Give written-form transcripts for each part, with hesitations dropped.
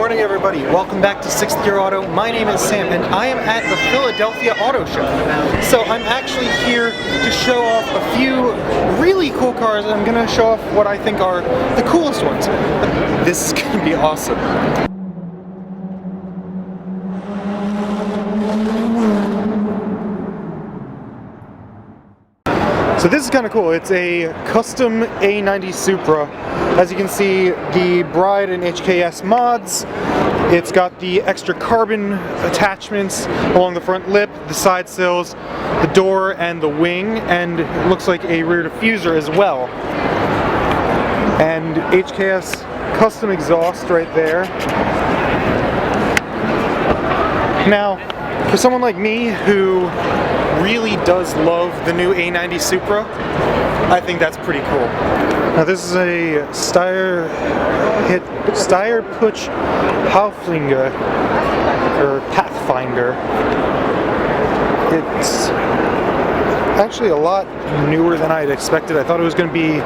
morning, everybody. Welcome back to 6th Gear Auto. My name is Sam, and I am at the Philadelphia Auto Show. So I'm actually here to show off a few really cool cars, and I'm going to show off what I think are the coolest ones. This is going to be awesome. So this is kind of cool. It's a custom A90 Supra. As you can see, the Bride and HKS mods. It's got the extra carbon attachments along the front lip, the side sills, the door, and the wing, and it looks like a rear diffuser as well. And HKS custom exhaust right there. Now, for someone like me who really does love the new A90 Supra, I think that's pretty cool. Now this is a Steyr Puch Haflinger, or Pathfinder. It's actually a lot newer than I had expected. I thought it was going to be,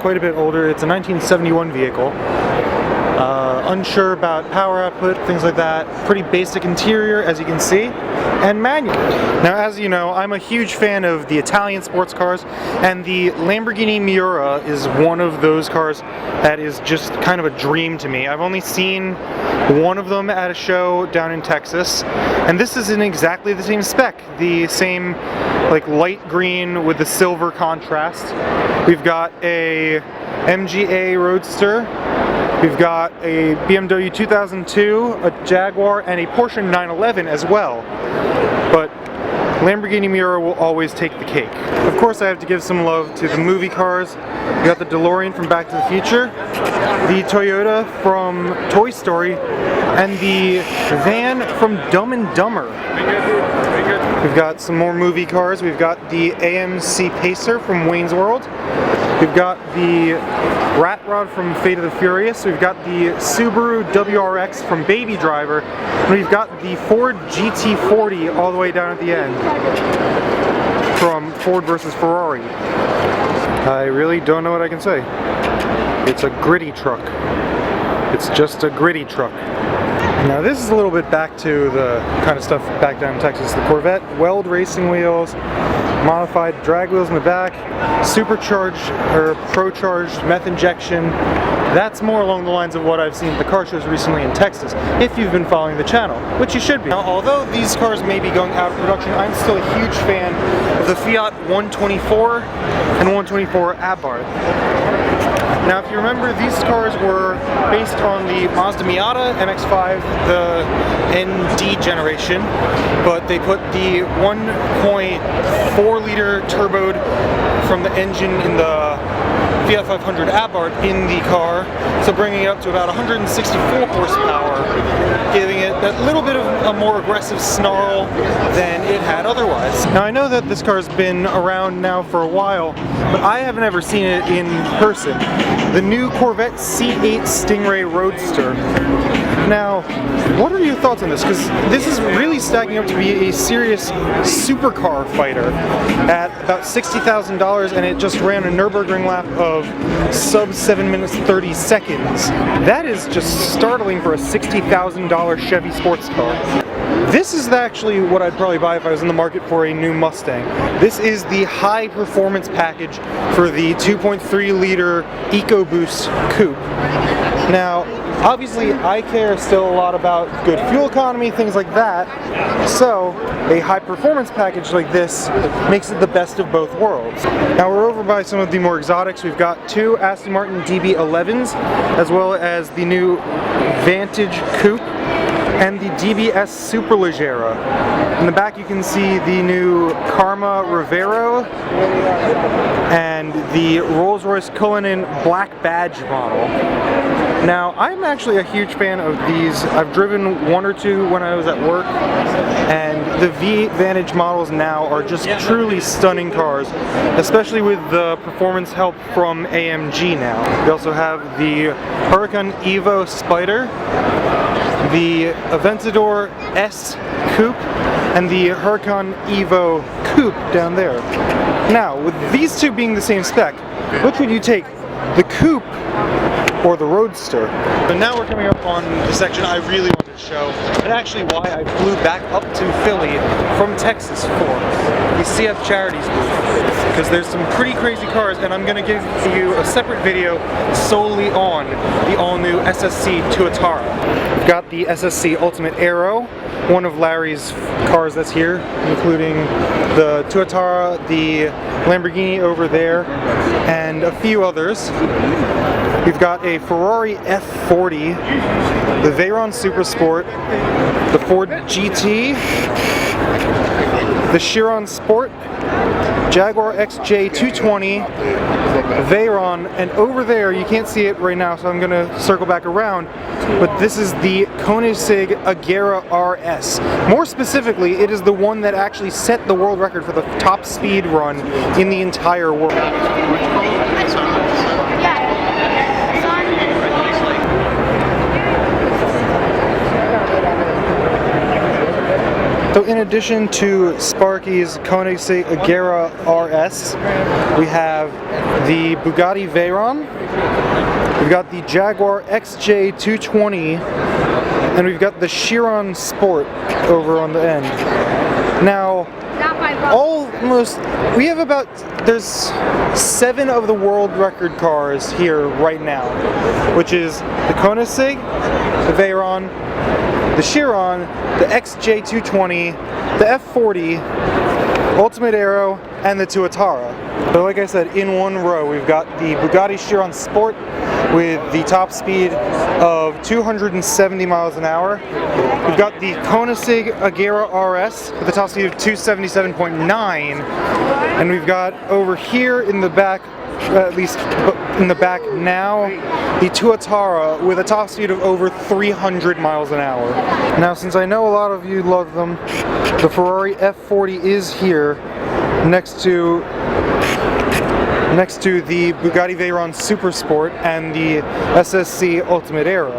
quite a bit older. It's a 1971 vehicle. Unsure about power output, things like that. Pretty basic interior, as you can see, and manual. Now, as you know, I'm a huge fan of the Italian sports cars, and the Lamborghini Miura is one of those cars that is just kind of a dream to me. I've only seen one of them at a show down in Texas, and this is in exactly the same spec. The same, like, light green with the silver contrast. We've got a MGA Roadster. We've got a BMW 2002, a Jaguar, and a Porsche 911 as well. But Lamborghini Miura will always take the cake. Of course, I have to give some love to the movie cars. We got the DeLorean from Back to the Future, the Toyota from Toy Story, and the van from Dumb and Dumber. We've got some more movie cars. We've got the AMC Pacer from Wayne's World. We've got the Rat Rod from Fate of the Furious. We've got the Subaru WRX from Baby Driver. And we've got the Ford GT40 all the way down at the end from Ford versus Ferrari. I really don't know what I can say. It's a gritty truck. It's just a gritty truck. Now this is a little bit back to the kind of stuff back down in Texas. The Corvette Weld racing wheels, modified drag wheels in the back, supercharged or pro-charged meth injection. That's more along the lines of what I've seen at the car shows recently in Texas, if you've been following the channel, which you should be. Now, although these cars may be going out of production, I'm still a huge fan of the Fiat 124 and 124 Abarth. Now, if you remember, these cars were based on the Mazda Miata MX-5, the ND generation, but they put the 1.4 liter turboed from the engine in the Fiat 500 Abarth in the car, so bringing it up to about 164 horsepower, giving it that little bit of a more aggressive snarl than it had otherwise. Now, I know that this car's been around now for a while, but I haven't ever seen it in person. The new Corvette C8 Stingray Roadster. Now, what are your thoughts on this? Because this is really stacking up to be a serious supercar fighter at about $60,000, and it just ran a Nürburgring lap of sub 7 minutes 30 seconds. That is just startling for a $60,000 Chevy sports car. This is actually what I'd probably buy if I was in the market for a new Mustang. This is the high performance package for the 2.3 liter EcoBoost Coupe. Now, obviously I care still a lot about good fuel economy, things like that, so a high performance package like this makes it the best of both worlds. Now we're over by some of the more exotics. We've got two Aston Martin DB11s, as well as the new Vantage Coupe and the DBS Superleggera. In the back you can see the new Karma Rivero and the Rolls-Royce Cullinan Black Badge model. Now, I'm actually a huge fan of these. I've driven one or two when I was at work, and the V-Vantage models now are just truly stunning cars, especially with the performance help from AMG now. We also have the Huracan Evo Spyder, the Aventador S Coupe, and the Huracan Evo Coupe down there. Now, with these two being the same spec, which would you take? The Coupe or the Roadster. But now we're coming up on the section I really wanted to show, and actually why I flew back up to Philly from Texas for the CF Charities booth, because there's some pretty crazy cars, and I'm going to give you a separate video solely on the all-new SSC Tuatara. We've got the SSC Ultimate Aero, one of Larry's cars that's here, including the Tuatara, the Lamborghini over there, and a few others. We've got a Ferrari F40, the Veyron Super Sport, the Ford GT, the Chiron Sport, Jaguar XJ220, Veyron, and over there, you can't see it right now, so I'm going to circle back around, but this is the Koenigsegg Agera RS. More specifically, it is the one that actually set the world record for the top speed run in the entire world. So in addition to Sparky's Koenigsegg Agera RS, we have the Bugatti Veyron, we've got the Jaguar XJ220, and we've got the Chiron Sport over on the end. Now, we have about, there's 7 of the world record cars here right now, which is the Koenigsegg, the Veyron, the Chiron, the XJ220, the F40, Ultimate Aero, and the Tuatara. So like I said, in one row, we've got the Bugatti Chiron Sport with the top speed of 270 miles an hour. We've got the Koenigsegg Agera RS with a top speed of 277.9. And we've got over here in the back, at least in the back now, the Tuatara with a top speed of over 300 miles an hour. Now, since I know a lot of you love them, the Ferrari F40 is here next to the Bugatti Veyron Super Sport and the SSC Ultimate Aero.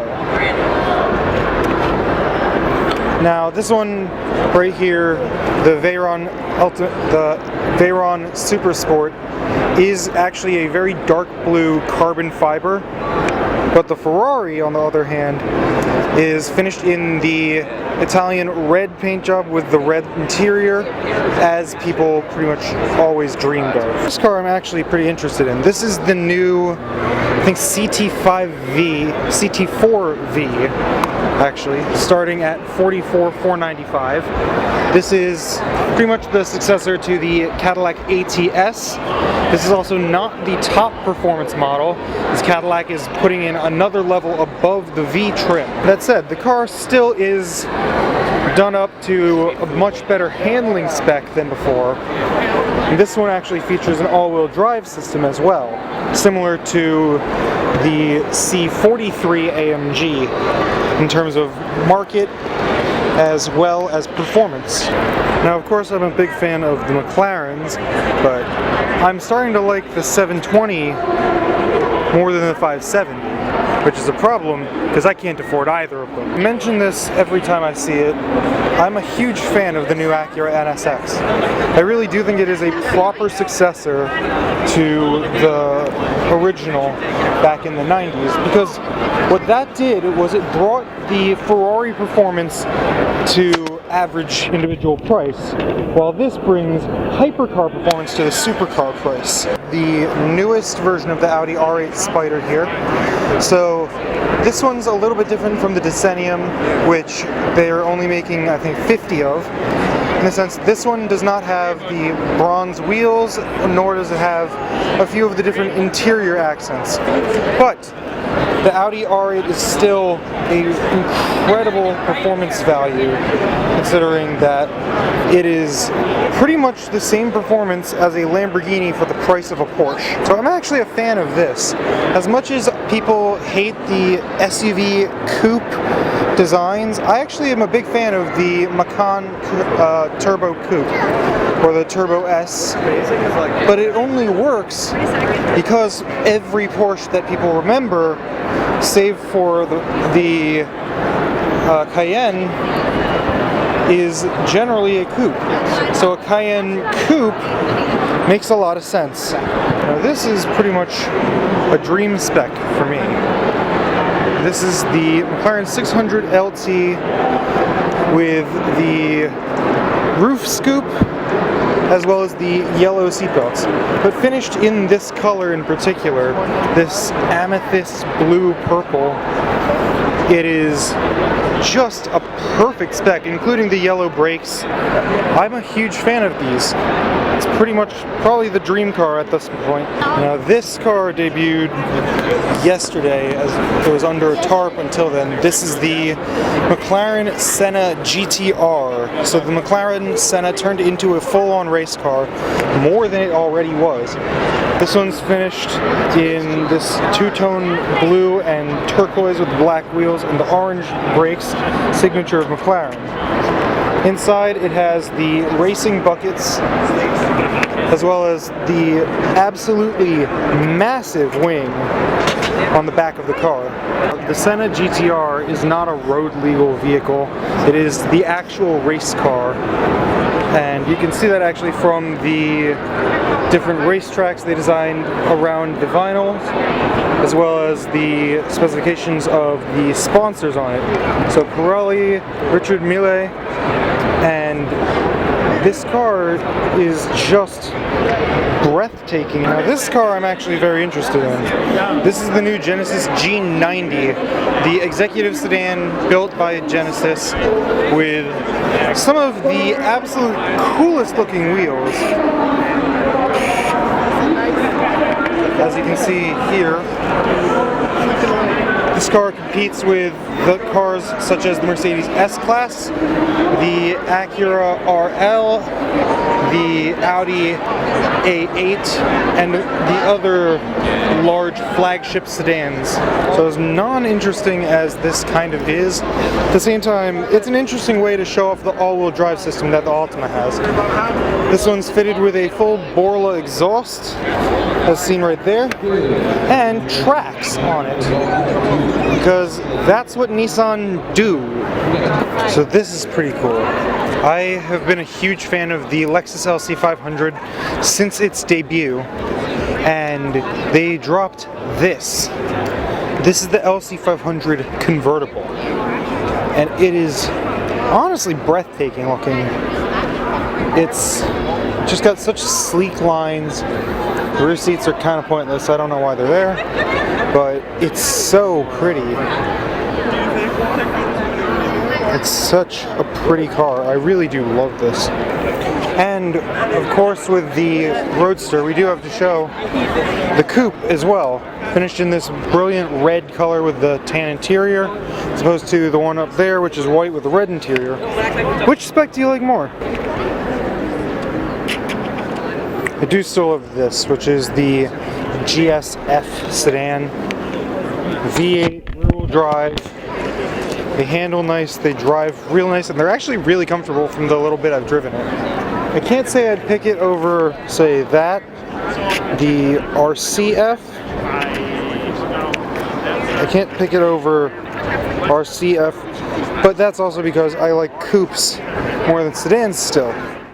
Now, this one right here, the Veyron Super Sport, is actually a very dark blue carbon fiber, but the Ferrari, on the other hand, is finished in the Italian red paint job with the red interior, as people pretty much always dreamed of. This car I'm actually pretty interested in. This is the new, I think, CT4V, actually, starting at $44,495. This is pretty much the successor to the Cadillac ATS. This is also not the top performance model, as Cadillac is putting in another level above the V trim. That said, the car still is done up to a much better handling spec than before. And this one actually features an all-wheel drive system as well, similar to the C43 AMG in terms of market as well as performance. Now, of course, I'm a big fan of the McLarens, but I'm starting to like the 720 more than the 570, which is a problem because I can't afford either of them. I mention this every time I see it. I'm a huge fan of the new Acura NSX. I really do think it is a proper successor to the original back in the 90s, because what that did was it brought the Ferrari performance to average individual price, while this brings hypercar performance to the supercar price. The newest version of the Audi R8 Spyder here. So this one's a little bit different from the Decennium, which they're only making, I think, 50 of. In the sense, this one does not have the bronze wheels, nor does it have a few of the different interior accents. But the Audi R8 is still an incredible performance value, considering that it is pretty much the same performance as a Lamborghini for the price of a Porsche. So I'm actually a fan of this. As much as people hate the SUV coupe designs, I actually am a big fan of the Macan Turbo Coupe, or the Turbo S, but it only works because every Porsche that people remember, save for the Cayenne, is generally a coupe. So a Cayenne coupe makes a lot of sense. Now, this is pretty much a dream spec for me. This is the McLaren 600 LT with the roof scoop as well as the yellow seatbelts, but finished in this color in particular, this amethyst blue purple. It is just a perfect spec, including the yellow brakes. I'm a huge fan of these. It's pretty much probably the dream car at this point. Now this car debuted yesterday as it was under a tarp until then. This is the McLaren Senna GTR. So the McLaren Senna turned into a full-on race car, more than it already was. This one's finished in this two-tone blue and turquoise with black wheels and the orange brakes, signature of McLaren. Inside it has the racing buckets as well as the absolutely massive wing on the back of the car. The Senna GTR is not a road legal vehicle, it is the actual race car. And you can see that actually from the different racetracks they designed around the vinyl, as well as the specifications of the sponsors on it. So Pirelli, Richard Mille, and this car is just breathtaking. Now this car I'm actually very interested in. This is the new Genesis G90, the executive sedan built by Genesis with some of the absolute coolest looking wheels. As you can see here, this car competes with the cars such as the Mercedes S-Class, the Acura RL, the Audi A8, and the other large flagship sedans. So as non-interesting as this kind of is, at the same time, it's an interesting way to show off the all-wheel drive system that the Altima has. This one's fitted with a full Borla exhaust, as seen right there, and tracks on it, because that's what Nissan do. So this is pretty cool. I have been a huge fan of the Lexus LC500 since its debut, and they dropped this. This is the LC500 convertible, and it is honestly breathtaking looking. It's just got such sleek lines. The rear seats are kind of pointless, I don't know why they're there, but it's so pretty. It's such a pretty car. I really do love this. And of course with the Roadster we do have to show the Coupe as well, finished in this brilliant red color with the tan interior, as opposed to the one up there which is white with the red interior. Which spec do you like more? I do still love this, which is the GSF sedan. V8 rear-wheel drive. They handle nice, they drive real nice, and they're actually really comfortable from the little bit I've driven it. I can't say I'd pick it over, say, that, the RCF. I can't pick it over RCF, but that's also because I like coupes more than sedans still.